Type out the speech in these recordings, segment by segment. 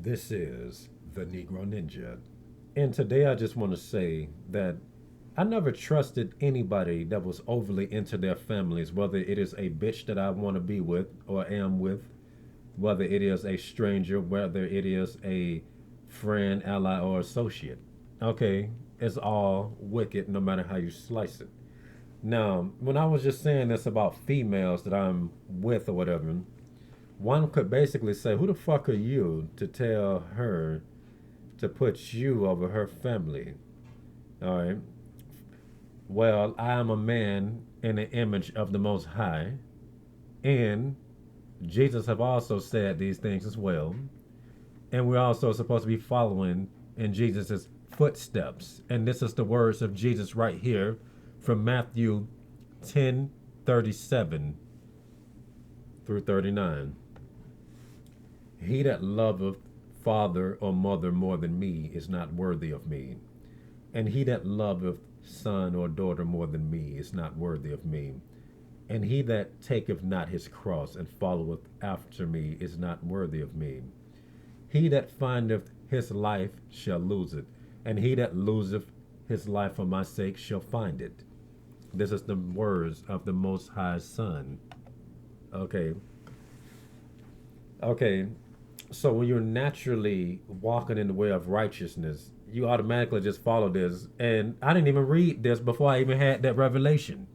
This is the Negro Ninja. And today I just want to say that I never trusted anybody that was overly into their families, whether it is a bitch that I want to be with or am with, whether it is a stranger, whether it is a friend, ally, or associate. Okay, it's all wicked no matter how you slice it. Now, when I was just saying this about females that I'm with or whatever, one could basically say, who the fuck are you to tell her to put you over her family? All right. Well, I am a man in the image of the Most High, and Jesus have also said these things as well. And we're also supposed to be following in Jesus' footsteps. And this is the words of Jesus right here from Matthew 10:37 through 39. He that loveth father or mother more than me is not worthy of me. And he that loveth son or daughter more than me is not worthy of me. And he that taketh not his cross and followeth after me is not worthy of me. He that findeth his life shall lose it, and he that loseth his life for my sake shall find it. This is the words of the Most High Son. Okay. Okay. So when you're naturally walking in the way of righteousness, you automatically just follow this. And I didn't even read this before I even had that revelation.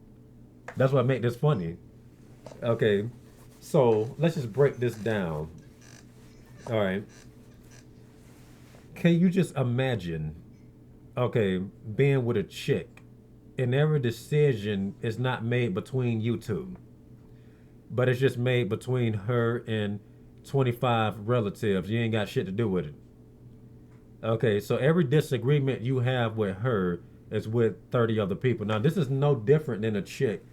That's what made this funny. Okay. So let's just break this down. All right. Can you just imagine, okay, being with a chick and every decision is not made between you two, but it's just made between her and 25 relatives. You ain't got shit to do with it. Okay, so every disagreement you have with her is with 30 other people. Now, this is no different than a chick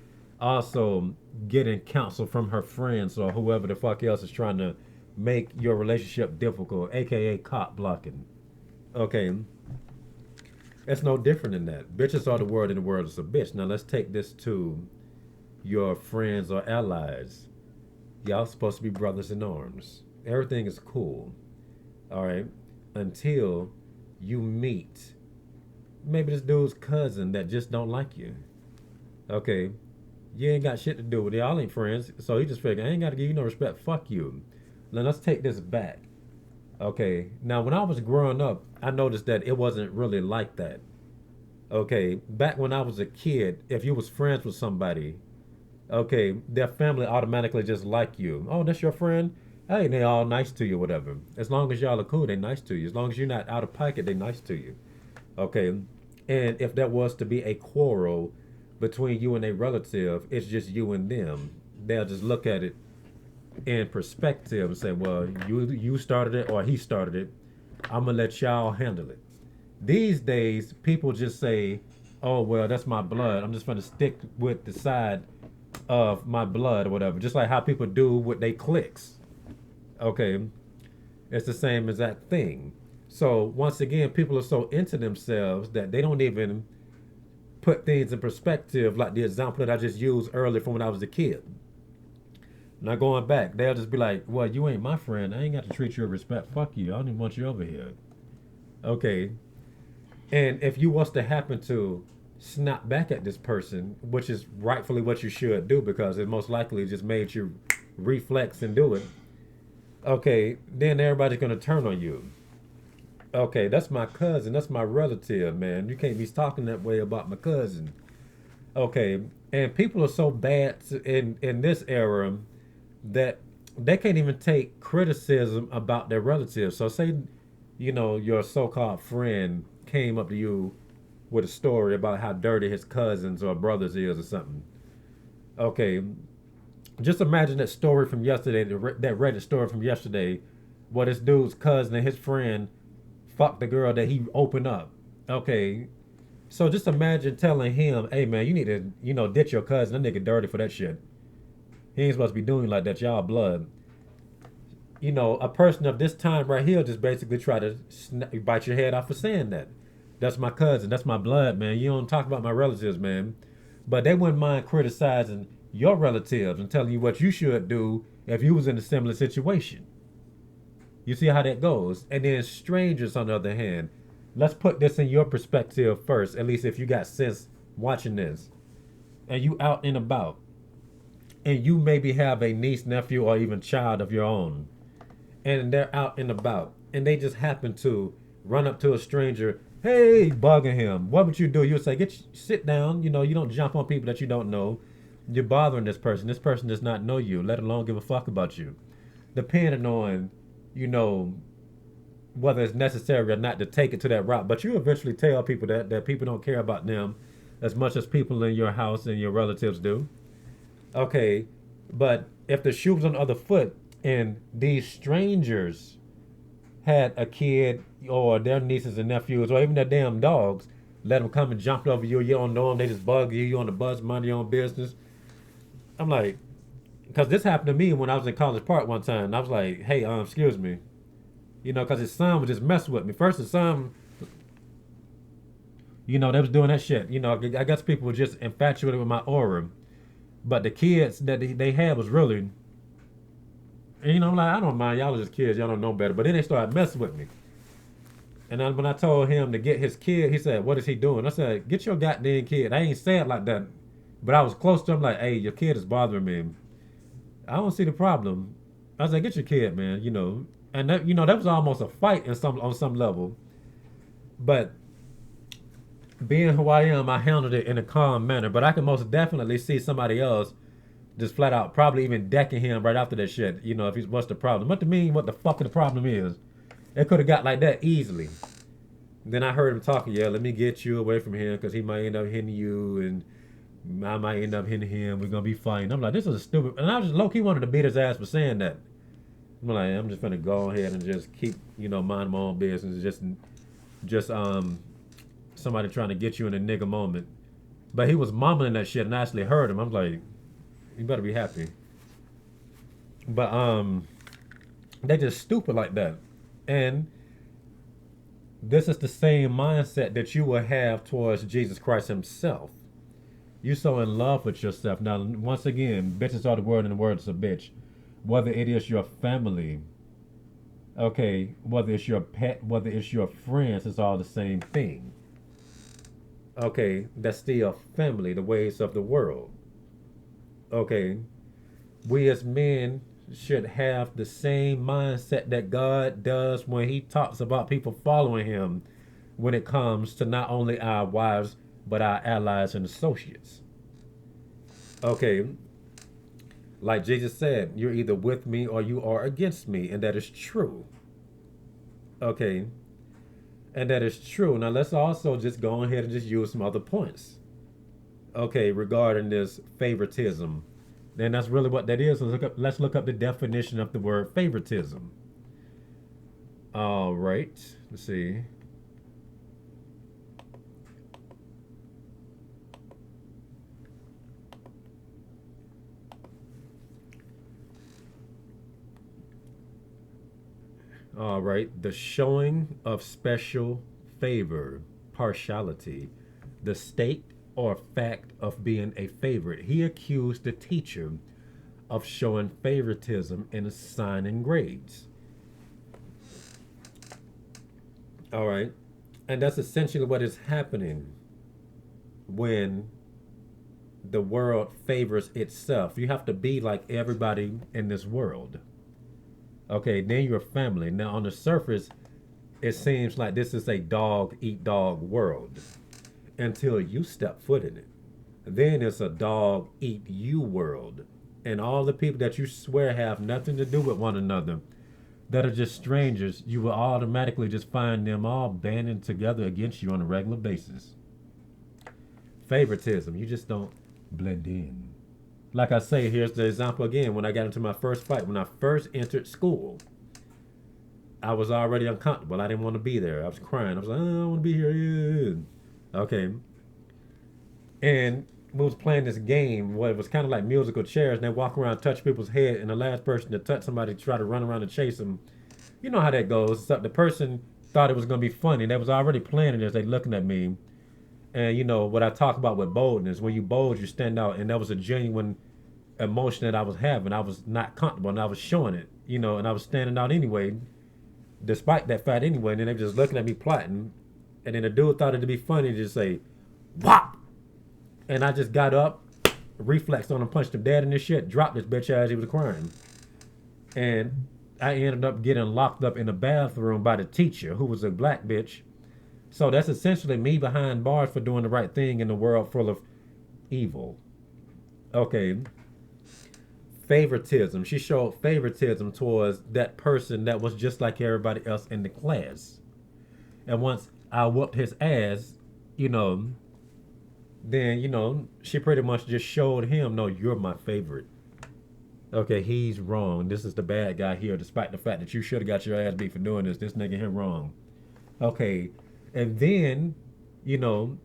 also getting counsel from her friends or whoever the fuck else is trying to make your relationship difficult, aka cop blocking. Okay, it's no different than that. Bitches are the word, and the world is a bitch. Now, let's take this to your friends or allies. Y'all supposed to be brothers in arms. Everything is cool. All right. Until you meet maybe this dude's cousin that just don't like you. Okay. You ain't got shit to do with it. Y'all ain't friends. So he just figured, I ain't got to give you no respect. Fuck you. Now let's take this back. Okay. Now, when I was growing up, I noticed that it wasn't really like that. Okay. Back when I was a kid, if you was friends with somebody, okay, their family automatically just like you. Oh, that's your friend? Hey, they all nice to you, whatever. As long as y'all are cool, they nice to you. As long as you're not out of pocket, they nice to you. Okay. And if there was to be a quarrel between you and a relative, it's just you and them. They'll just look at it in perspective and say, well, you started it or he started it. I'm gonna let y'all handle it. These days, people just say, oh well, that's my blood. I'm just gonna stick with the side of my blood or whatever. Just like how people do with they clicks. Okay. It's the same as that thing. So once again, people are so into themselves that they don't even put things in perspective, like the example that I just used earlier from when I was a kid. Now going back, they'll just be like, well, you ain't my friend. I ain't got to treat you with respect. Fuck you. I don't even want you over here. Okay. And if you was to happen to snap back at this person, which is rightfully what you should do because it most likely just made you reflex and do it, okay, then everybody's going to turn on you. Okay, that's my cousin. That's my relative, man. You can't be talking that way about my cousin. Okay, and people are so bad in this era that they can't even take criticism about their relatives. So say, your so-called friend came up to you with a story about how dirty his cousins or brothers is or something. Okay, just imagine that story from yesterday, that Reddit story from yesterday, where this dude's cousin and his friend fucked the girl that he opened up. Okay, so just imagine telling him, hey man, you need to, ditch your cousin. That nigga dirty for that shit. He ain't supposed to be doing like that. Y'all blood. A person of this time right here just basically try to bite your head off for saying that. That's my cousin. That's my blood, man. You don't talk about my relatives, man. But they wouldn't mind criticizing your relatives and telling you what you should do if you was in a similar situation. You see how that goes? And then strangers, on the other hand, let's put this in your perspective first, at least if you got sense watching this. And you out and about, and you maybe have a niece, nephew, or even child of your own, and they're out and about, and they just happen to run up to a stranger, hey, bugging him. What would you do? You would say, sit down. You know, you don't jump on people that you don't know. You're bothering this person. This person does not know you, let alone give a fuck about you. Depending on, you know, whether it's necessary or not to take it to that route. But you eventually tell people that people don't care about them as much as people in your house and your relatives do. Okay, but if the shoe was on the other foot and these strangers had a kid or their nieces and nephews or even their damn dogs, let them come and jump over you, you don't know them, they just bug you, you on the bus, mind your own business. I'm like, because this happened to me when I was in College Park one time. And I was like, hey, excuse me. You know, because his son was just messing with me. First, his son, you know, they was doing that shit. You know, I guess people were just infatuated with my aura. But the kids that they had was really, and, you know, I'm like, I don't mind. Y'all are just kids. Y'all don't know better. But then they started messing with me. And then when I told him to get his kid, he said, what is he doing? I said, get your goddamn kid. I ain't say it like that. But I was close to him like, hey, your kid is bothering me. I don't see the problem. I said, get your kid, man, you know. And that, you know, that was almost a fight on some level. But being who I am, I handled it in a calm manner. But I can most definitely see somebody else just flat out probably even decking him right after that shit. You know, if he's what's the problem? What to mean? What the fuck the problem is? It could have got like that easily. Then I heard him talking. Yeah, let me get you away from him because he might end up hitting you, and I might end up hitting him. We're gonna be fighting. I'm like, this is a stupid. And I was just low key wanted to beat his ass for saying that. I'm like, I'm just gonna go ahead and just keep, you know, mind my own business. Just somebody trying to get you in a nigga moment. But he was mumbling that shit, and I actually heard him. I'm like, you better be happy. But they just stupid like that. And this is the same mindset that you will have towards Jesus Christ himself. You so in love with yourself. Now, once again, bitches are the word and the word is a bitch. Whether it is your family, okay, whether it's your pet, whether it's your friends, it's all the same thing. Okay, that's still family, the ways of the world. Okay, we as men should have the same mindset that God does when he talks about people following him when it comes to not only our wives, but our allies and associates. Okay, like Jesus said, you're either with me or you are against me, and that is true. Okay, and that is true. Now let's also just go ahead and just use some other points. Okay, regarding this favoritism. And that's really what that is. Let's look up the definition of the word favoritism. All right, let's see. All right, the showing of special favor, partiality, the state or fact of being a favorite. He accused the teacher of showing favoritism in assigning grades. All right, and that's essentially what is happening when the world favors itself. You have to be like everybody in this world. Okay, then you're family. Now, on the surface, it seems like this is a dog eat dog world until you step foot in it. Then it's a dog eat you world. And all the people that you swear have nothing to do with one another, that are just strangers, you will automatically just find them all banding together against you on a regular basis. Favoritism, you just don't blend in. Like I say, here's the example again. When I got into my first fight, when I first entered school, I was already uncomfortable. I didn't want to be there. I was crying. I was like, oh, I don't want to be here. Yeah. Okay. And we was playing this game where it was kind of like musical chairs, and they walk around, touch people's head, and the last person to touch somebody try to run around and chase them. You know how that goes. So the person thought it was going to be funny. They was already planning this. They looking at me. And you know what I talk about with boldness. When you bold, you stand out, and that was a genuine emotion that I was having. I was not comfortable, and I was showing it. You know, and I was standing out anyway. despite that fact anyway. And then they were just looking at me plotting. And then the dude thought it'd be funny to just say, "Whop!" And I just got up, reflexed on him, punched him dead in this shit, dropped this bitch as he was crying. And I ended up getting locked up in the bathroom by the teacher, who was a black bitch. So that's essentially me behind bars for doing the right thing in a world full of evil. Okay. Favoritism. She showed favoritism towards that person that was just like everybody else in the class. And once I whooped his ass, you know, then, she pretty much just showed him, no, you're my favorite. Okay, he's wrong. This is the bad guy here, despite the fact that you should have got your ass beat for doing this. This nigga here wrong. Okay, and then, you know,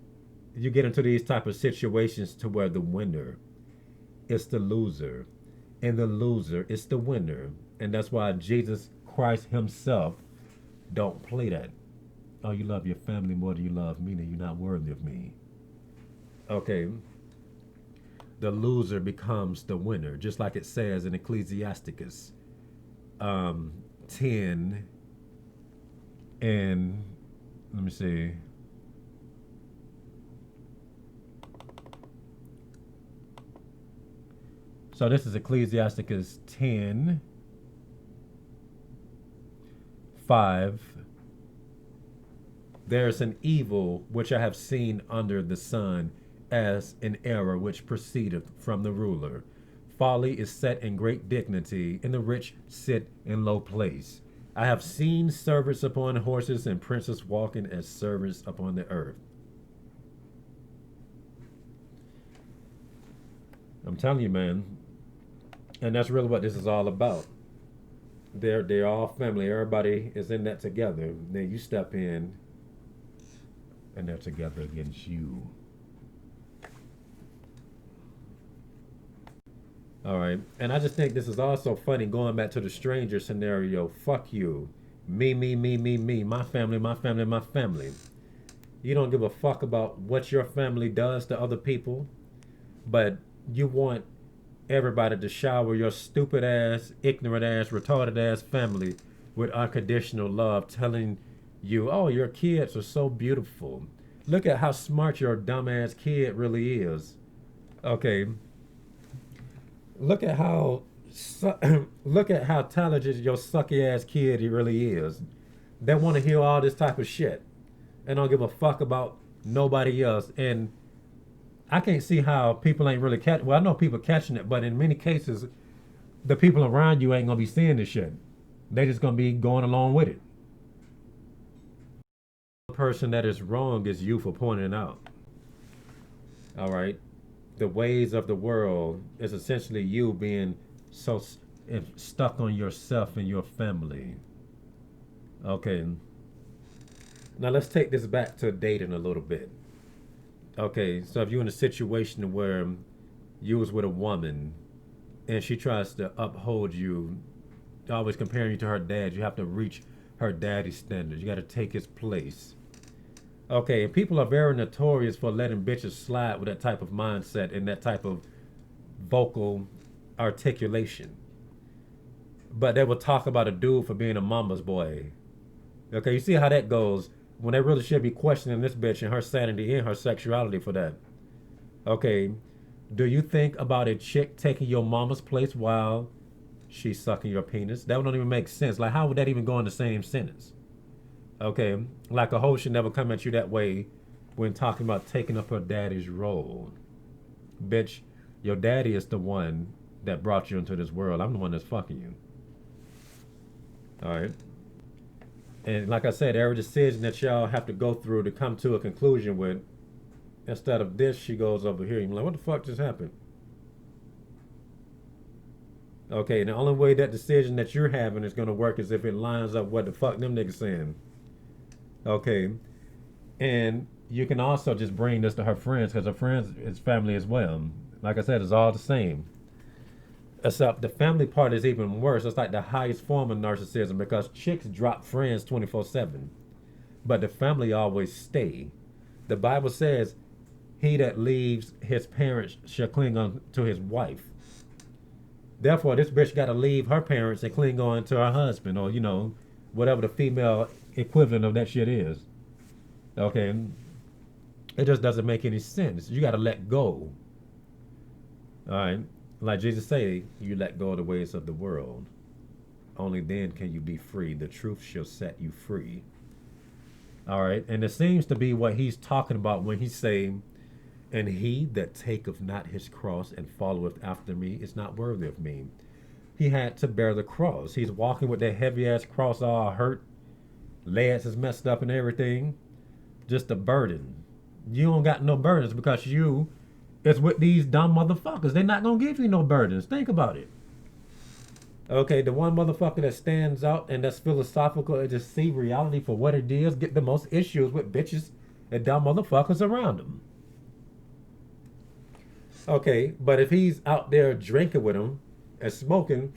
you get into these type of situations to where the winner is the loser, and the loser is the winner, and that's why Jesus Christ Himself don't play that. Oh, you love your family more than you love me, then you're not worthy of me. Okay, the loser becomes the winner, just like it says in Ecclesiasticus 10 and let me see. So this is Ecclesiasticus 10, 5. There's an evil which I have seen under the sun, as an error which proceedeth from the ruler. Folly is set in great dignity, and the rich sit in low place. I have seen servants upon horses and princes walking as servants upon the earth. I'm telling you, man. And that's really what this is all about. They're all family. Everybody is in that together. Then you step in, and they're together against you. All right. And I just think this is also funny going back to the stranger scenario. Fuck you. Me, me, me, me, me. My family, my family, my family. You don't give a fuck about what your family does to other people, but you want everybody to shower your stupid ass, ignorant ass, retarded ass family with unconditional love, telling you, oh, your kids are so beautiful. Look at how smart your dumbass kid really is. Okay. Look at how look at how talented your sucky ass kid he really is. They want to hear all this type of shit and don't give a fuck about nobody else. And I can't see how people ain't really catch. Well, I know people catching it, but in many cases, the people around you ain't gonna be seeing this shit. They just gonna be going along with it. The person that is wrong is you for pointing it out. All right. The ways of the world is essentially you being so stuck on yourself and your family. Okay. Now let's take this back to dating a little bit. Okay, so if you're in a situation where you was with a woman and she tries to uphold you, always comparing you to her dad, you have to reach her daddy's standards. You got to take his place. Okay, and people are very notorious for letting bitches slide with that type of mindset and that type of vocal articulation. But they will talk about a dude for being a mama's boy. Okay, you see how that goes when they really should be questioning this bitch and her sanity and her sexuality for that. Okay, do you think about a chick taking your mama's place while she's sucking your penis? That don't even make sense. Like, how would that even go in the same sentence? Okay, like a hoe should never come at you that way when talking about taking up her daddy's role. Bitch, your daddy is the one that brought you into this world. I'm the one that's fucking you. All right. And like I said, every decision that y'all have to go through to come to a conclusion with, instead of this, she goes over here. You're like, what the fuck just happened? Okay, and the only way that decision that you're having is going to work is if it lines up what the fuck them niggas saying. Okay. And you can also just bring this to her friends because her friends is family as well. Like I said, it's all the same. Except the family part is even worse. It's like the highest form of narcissism because chicks drop friends 24/7. But the family always stay. The Bible says, he that leaves his parents shall cling on to his wife. Therefore, this bitch got to leave her parents and cling on to her husband or, whatever the female equivalent of that shit is. Okay, it just doesn't make any sense. You got to let go. All right, like Jesus say, you let go of the ways of the world. Only then can you be free. The truth shall set you free. All right, and it seems to be what he's talking about when he's saying, "And he that taketh not his cross and followeth after me is not worthy of me." He had to bear the cross. He's walking with that heavy ass cross, all hurt, legs is messed up and everything. Just a burden. You don't got no burdens because you is with these dumb motherfuckers. They're not gonna give you no burdens. Think about it. Okay, the one motherfucker that stands out and that's philosophical and just see reality for what it is, get the most issues with bitches and dumb motherfuckers around him. Okay, but if he's out there drinking with them and smoking,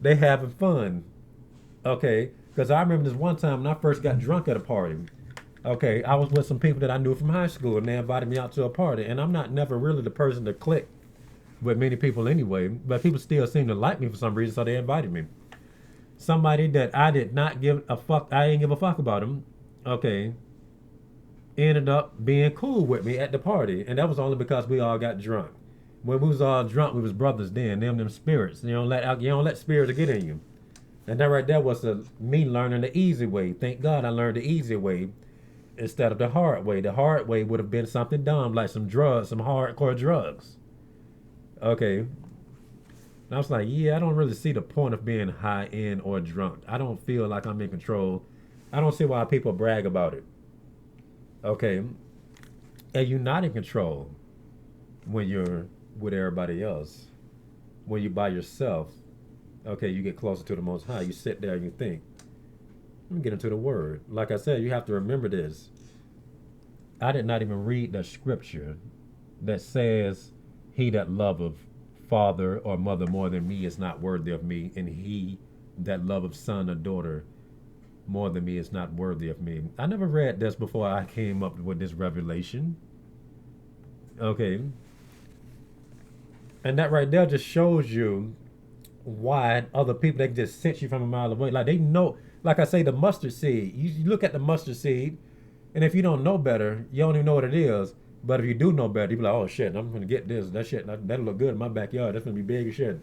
they having fun. Okay, because I remember this one time when I first got drunk at a party. Okay, I was with some people that I knew from high school, and they invited me out to a party. And I'm not never really the person to click with many people anyway, but people still seem to like me for some reason, so they invited me. Somebody that I did not give a fuck, I didn't give a fuck about him. Okay, ended up being cool with me at the party, and that was only because we all got drunk. When we was all drunk, we was brothers then. Them spirits. You don't let spirits get in you. And that right there was me learning the easy way. Thank God I learned the easy way instead of the hard way. The hard way would have been something dumb like some drugs, some hardcore drugs. Okay. And I was like, yeah, I don't really see the point of being high end or drunk. I don't feel like I'm in control. I don't see why people brag about it. Okay. And you're not in control when you're with everybody else. When you're by yourself, okay, you get closer to the Most High. You sit there and you think, let me get into the Word. Like I said, you have to remember this. I did not even read the scripture that says, he that loveth father or mother more than me is not worthy of me, and he that loveth son or daughter more than me is not worthy of me. I never read this before I came up with this revelation. Okay. And that right there just shows you why other people, they can just sense you from a mile away. Like they know, like I say, the mustard seed. You look at the mustard seed, and if you don't know better, you don't even know what it is. But if you do know better, you be like, oh shit, I'm gonna get this. That shit, that'll look good in my backyard. That's gonna be big as shit.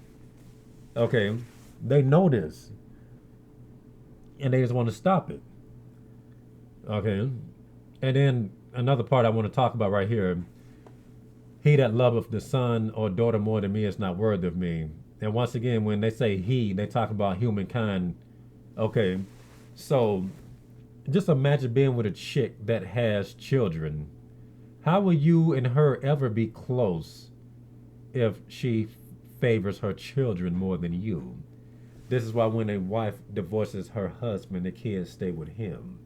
Okay, they know this, and they just want to stop it. Okay, and then another part I want to talk about right here. He that loveth the son or daughter more than me is not worthy of me. And once again, when they say he, they talk about humankind. Okay, so just imagine being with a chick that has children. How will you and her ever be close if she favors her children more than you? This is why when a wife divorces her husband, the kids stay with him.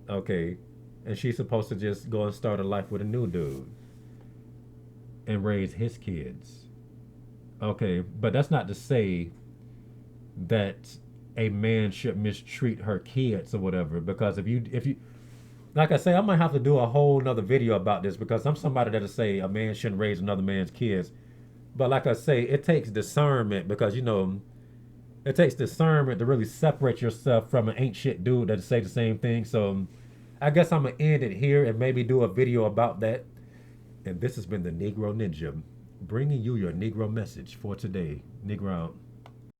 Okay, and she's supposed to just go and start a life with a new dude and raise his kids. Okay, but that's not to say that a man should mistreat her kids or whatever. Because if you, like I say, I might have to do a whole nother video about this because I'm somebody that'll say a man shouldn't raise another man's kids. But like I say, it takes discernment because it takes discernment to really separate yourself from an ain't shit dude that'll say the same thing. So I guess I'm gonna end it here and maybe do a video about that. And this has been the Negro Ninja, bringing you your Negro message for today. Negro out.